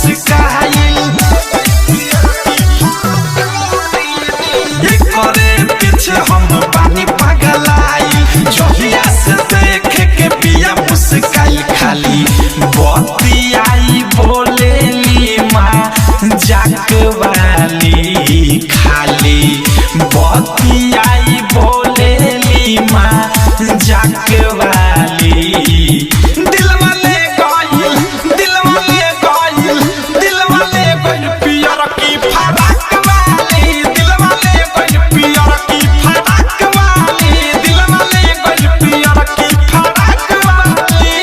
मुस्काइल करे पीछे हम पानी पगलाई जहिया से देख के पिया मुस्काइल खाली बतियाई बोलेली माँ जाक वाली खाली बतियाई बोलेली माँ जाक वाली दिल वाले गइल पियर की फराक वाली दिल वाले गइल पियर की फराक वाली दिल वाले गइल पियर की फराक वाली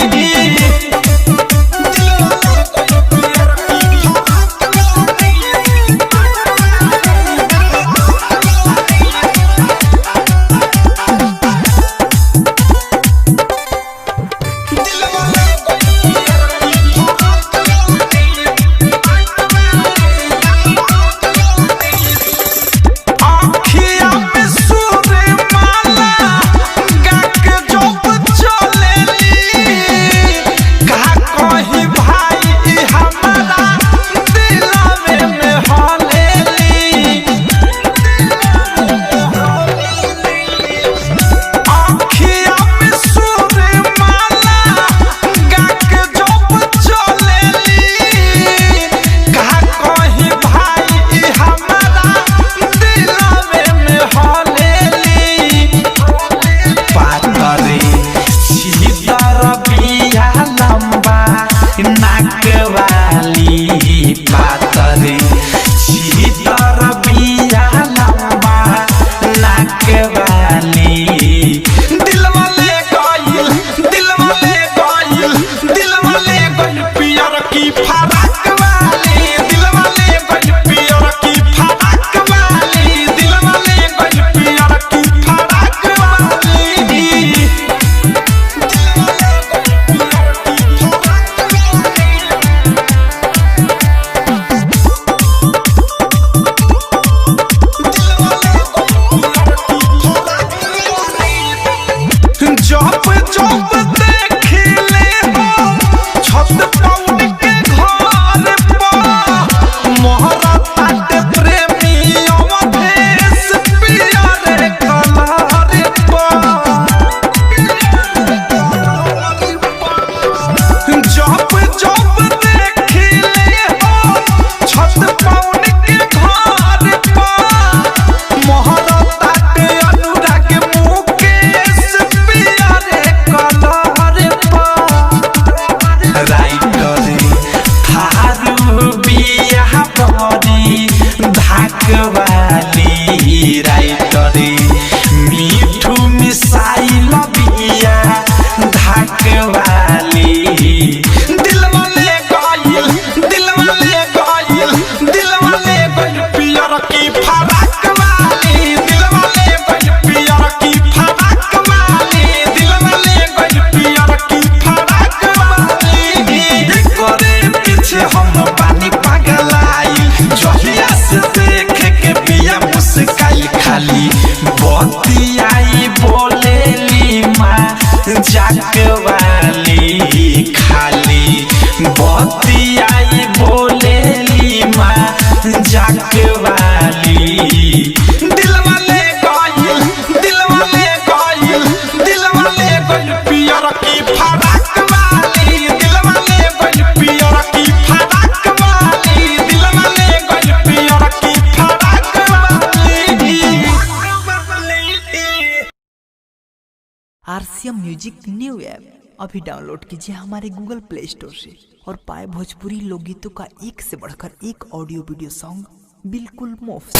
जाक वाली खाली बतियाई बोलेली माँ जाक वाली दिल वाले गइल पियर की फराक वाली दिल वाले गइल पियर की फराक वाली दिल वाले गइल पियर की फराक वाली। आरसीएम म्यूजिक न्यू ऐप अभी डाउनलोड कीजिए हमारे गूगल प्ले स्टोर से और पाए भोजपुरी लोकगीतों का एक से बढ़कर एक ऑडियो वीडियो सॉन्ग बिल्कुल मुफ्त।